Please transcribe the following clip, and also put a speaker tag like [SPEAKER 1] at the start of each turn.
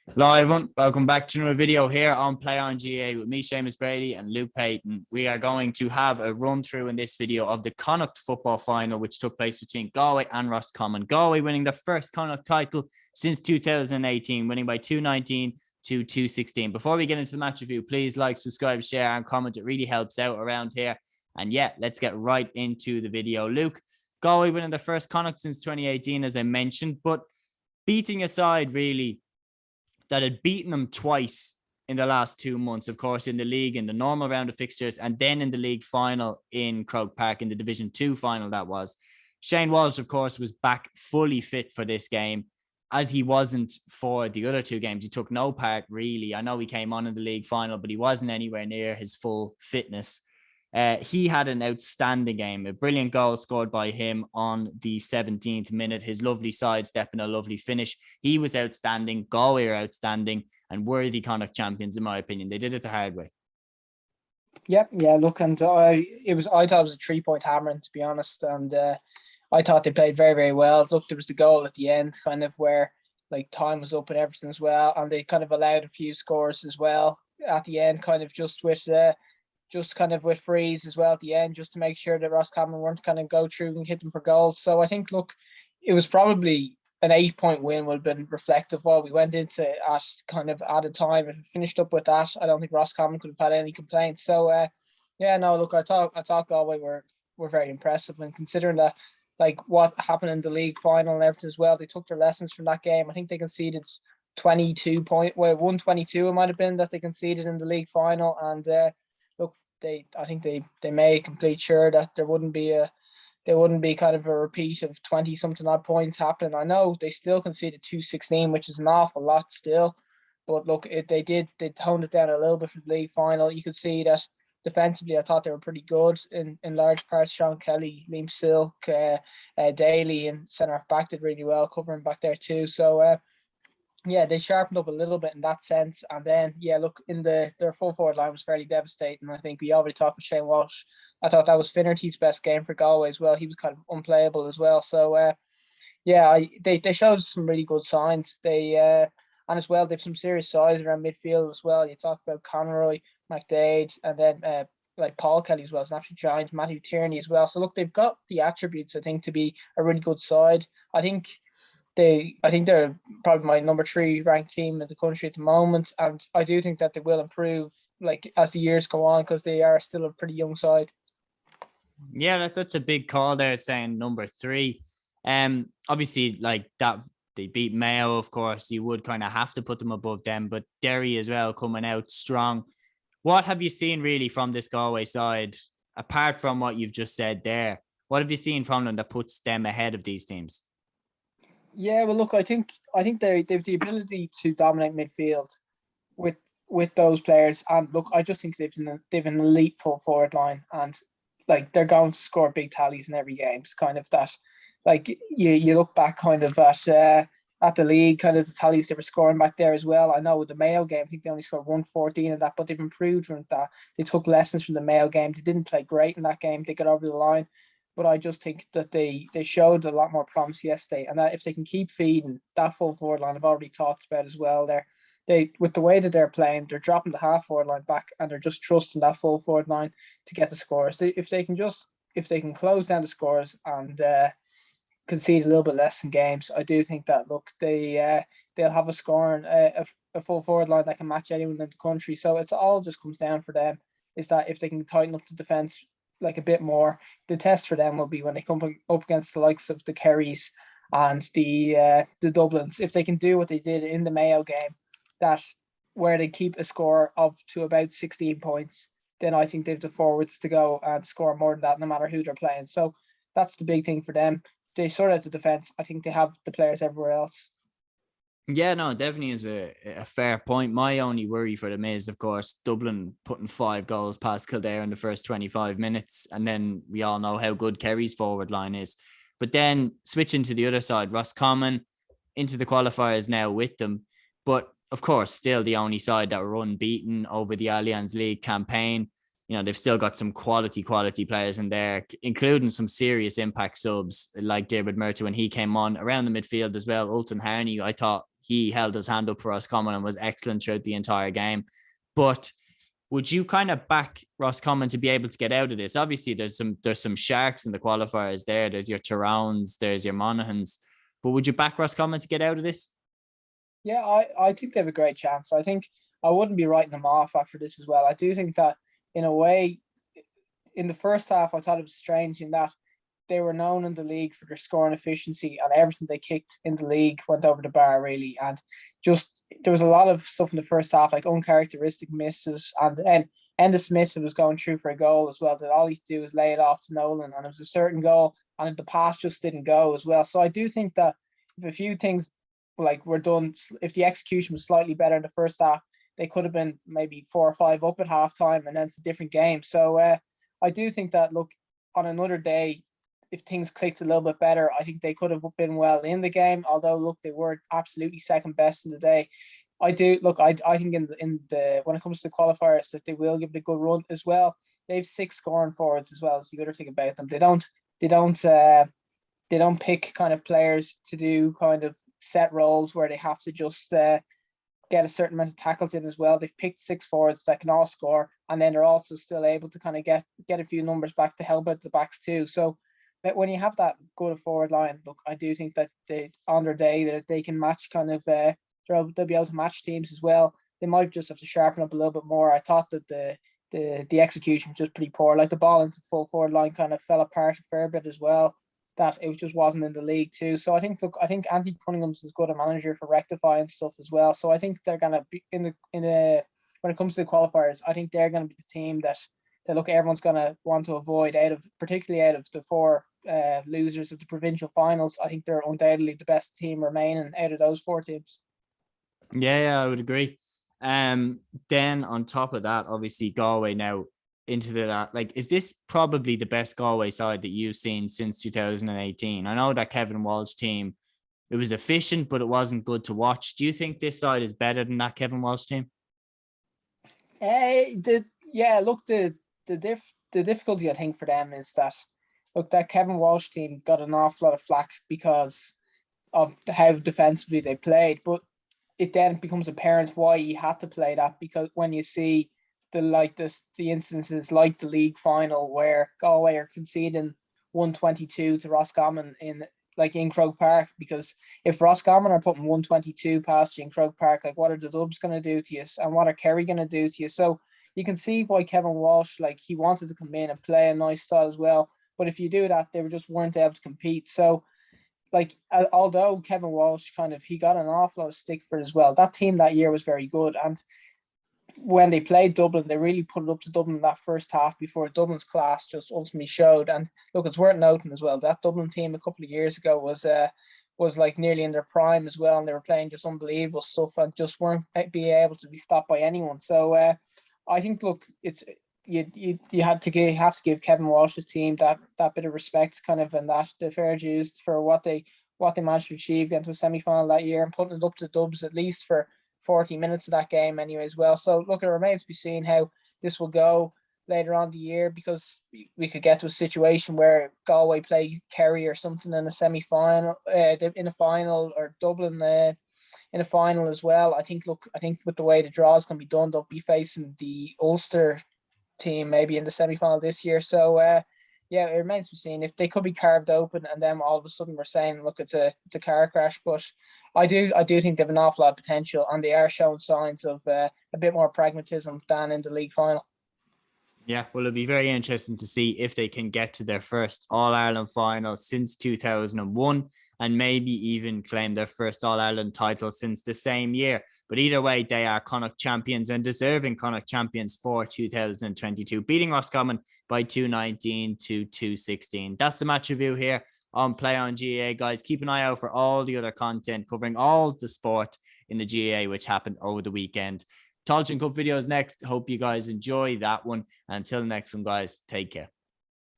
[SPEAKER 1] Hello everyone, welcome back to another video here on Play on GAA with me, Seamus Brady and Luke Payton. We are going to have a run through in this video of the Connacht Football Final, which took place between Galway and Roscommon. Galway winning their first Connacht title since 2018, winning by 2-19 to 2-16. Before we get into the match review, please like, subscribe, share and comment. It really helps out around here. And yeah, let's get right into the video. Luke, Galway winning their first Connacht since 2018, as I mentioned, but beating aside really, that had beaten them twice in the last 2 months, of course, in the league, in the normal round of fixtures, and then in the league final in Croke Park, in the Division 2 final that was. Shane Walsh, of course, was back fully fit for this game, as he wasn't for the other two games. He took no part, really. I know he came on in the league final, but he wasn't anywhere near his full fitness. He had an outstanding game, a brilliant goal scored by him on the 17th minute. His lovely sidestep and a lovely finish. He was outstanding. Galway are outstanding and worthy Connacht champions, in my opinion. They did it the hard way.
[SPEAKER 2] Yeah. Look, and I thought it was a 3-point hammering, to be honest. And I thought they played very, very well. Look, there was the goal at the end, kind of where like time was up and everything as well, and they kind of allowed a few scores as well at the end, kind of just with frees as well at the end, just to make sure that Roscommon weren't kind of go through and hit them for goals. So I think, look, it was probably an 8-point win would have been reflective of what we went into at kind of at a time. If it finished up with that, I don't think Roscommon could have had any complaints. So look, I thought Galway were very impressive, and considering that like what happened in the league final and everything as well, they took their lessons from that game. I think they conceded 122 it might have been that they conceded in the league final, and look, I think they made complete sure that there wouldn't be kind of a repeat of 20 something odd points happening. I know they still conceded 2-16, which is an awful lot still, but look, they toned it down a little bit for the league final. You could see that defensively, I thought they were pretty good in large parts. Sean Kelly, Liam Silk, Daly and centre half back did really well, covering back there too. So they sharpened up a little bit in that sense. And then, look, their full forward line was fairly devastating. I think we already talked with Shane Walsh. I thought that was Finnerty's best game for Galway as well. He was kind of unplayable as well. So, they showed some really good signs. And as well, they have some serious size around midfield as well. You talk about Conroy, McDade, and then like Paul Kelly as well. It's an absolute giant. Matthew Tierney as well. So, look, they've got the attributes, I think, to be a really good side. I think they're probably my number 3 ranked team in the country at the moment, and I do think that they will improve like as the years go on, because they are still a pretty young side.
[SPEAKER 1] Yeah, that's a big call there, saying number 3. Obviously, like that they beat Mayo, of course. You would kind of have to put them above them, but Derry as well coming out strong. What have you seen really from this Galway side, apart from what you've just said there? What have you seen from them that puts them ahead of these teams?
[SPEAKER 2] Yeah, well, look, I think they have the ability to dominate midfield with those players, and look, I just think they've an elite full forward line, and like they're going to score big tallies in every game. It's kind of that, like you look back kind of at the league, kind of the tallies they were scoring back there as well. I know with the Mayo game, I think they only scored 114 in that, but they've improved from that. They took lessons from the Mayo game. They didn't play great in that game. They got over the line. But I just think that they showed a lot more promise yesterday, and that if they can keep feeding that full forward line, I've already talked about as well. They with the way that they're playing, they're dropping the half forward line back, and they're just trusting that full forward line to get the scores. If they can close down the scores and concede a little bit less in games, I do think that they'll have a scoring a full forward line that can match anyone in the country. So it's all just comes down for them is that if they can tighten up the defense like a bit more, the test for them will be when they come up against the likes of the Kerrys and the Dublins. If they can do what they did in the Mayo game, that where they keep a score up to about 16 points, then I think they have the forwards to go and score more than that, no matter who they're playing. So that's the big thing for them. They sort out the defense. I think they have the players everywhere else.
[SPEAKER 1] Yeah, no, definitely is a fair point. My only worry for them is, of course, Dublin putting 5 goals past Kildare in the first 25 minutes. And then we all know how good Kerry's forward line is. But then switching to the other side, Roscommon into the qualifiers now with them. But of course, still the only side that were unbeaten over the Allianz League campaign. you know, they've still got some quality players in there, including some serious impact subs like David Murta when he came on around the midfield as well. Ulton Harney, I thought he held his hand up for Roscommon and was excellent throughout the entire game. But would you kind of back Roscommon to be able to get out of this? Obviously, there's some sharks in the qualifiers there. There's your Tyrones, there's your Monaghan's. But would you back Roscommon to get out of this?
[SPEAKER 2] Yeah, I think they have a great chance. I think I wouldn't be writing them off after this as well. I do think that in a way, in the first half, I thought it was strange in that they were known in the league for their scoring efficiency, and everything they kicked in the league went over the bar, really. And just there was a lot of stuff in the first half, like uncharacteristic misses, and Enda Smith was going through for a goal as well, that all he had to do was lay it off to Nolan, and it was a certain goal, and the pass just didn't go as well. So I do think that if a few things like were done, if the execution was slightly better in the first half, they could have been maybe 4 or 5 up at halftime, and then it's a different game. So I do think that, look, on another day, if things clicked a little bit better, I think they could have been well in the game. Although, look, they were absolutely second best in the day. I think in the when it comes to the qualifiers that they will give it a good run as well. They have 6 scoring forwards as well. It's the other thing about them. They don't pick kind of players to do kind of set roles where they have to just get a certain amount of tackles in as well. They've picked 6 forwards that can all score, and then they're also still able to kind of get a few numbers back to help out the backs too. So that when you have that good forward line, look, I do think that on their day that they can match kind of they'll be able to match teams as well. They might just have to sharpen up a little bit more. I thought that the execution was just pretty poor. Like the ball into the full forward line kind of fell apart a fair bit as well. That it just wasn't in the league too. So I think Andy Cunningham's as good a manager for rectifying stuff as well. So I think they're gonna be in a when it comes to the qualifiers, I think they're gonna be the team that look, everyone's gonna want to avoid particularly out of the 4 losers of the provincial finals. I think they're undoubtedly the best team remaining out of those 4 teams.
[SPEAKER 1] Yeah, I would agree. Then on top of that, obviously Galway now into that, like, is this probably the best Galway side that you've seen since 2018? I know that Kevin Walsh team, it was efficient, but it wasn't good to watch. Do you think this side is better than that Kevin Walsh team?
[SPEAKER 2] The difficulty I think for them is that, look, that Kevin Walsh team got an awful lot of flack because of how defensively they played, but it then becomes apparent why you had to play that, because when you see the instances like the league final where Galway are conceding 122 to Roscommon in Croke Park, because if Roscommon are putting 122 past you in Croke Park, like, what are the Dubs going to do to you, and what are Kerry going to do to you? So you can see why Kevin Walsh, like, he wanted to come in and play a nice style as well, but if you do that, they just weren't able to compete. So, like, although Kevin Walsh he got an awful lot of stick for it as well, that team that year was very good, and when they played Dublin, they really put it up to Dublin in that first half before Dublin's class just ultimately showed. And look, it's worth noting as well, that Dublin team a couple of years ago was like nearly in their prime as well, and they were playing just unbelievable stuff and just weren't being able to be stopped by anyone. So I think, look, it's you have to give Kevin Walsh's team that bit of respect, kind of, and that the fair dues for what they managed to achieve, getting to a semi-final that year and putting it up to Dubs at least for 40 minutes of that game anyway as well. So look, it remains to be seen how this will go later on the year, because we could get to a situation where Galway play Kerry or something in a semi-final, in a final, or Dublin in a final as well. I think with the way the draws can be done, they'll be facing the Ulster team maybe in the semi-final this year. So yeah, it remains to be seen if they could be carved open, and then all of a sudden we're saying, look, it's a car crash. But I do think they have an awful lot of potential, and they are showing signs of a bit more pragmatism than in the league final.
[SPEAKER 1] Yeah, well, it'll be very interesting to see if they can get to their first All-Ireland final since 2001, and maybe even claim their first All-Ireland title since the same year. But either way, they are Connacht champions and deserving Connacht champions for 2022, beating Roscommon by 2-19 to 2-16. That's the match review here on Play on GAA, guys. Keep an eye out for all the other content covering all the sport in the GAA, which happened over the weekend. Tailteann Cup videos next. Hope you guys enjoy that one. Until the next one, guys, take care.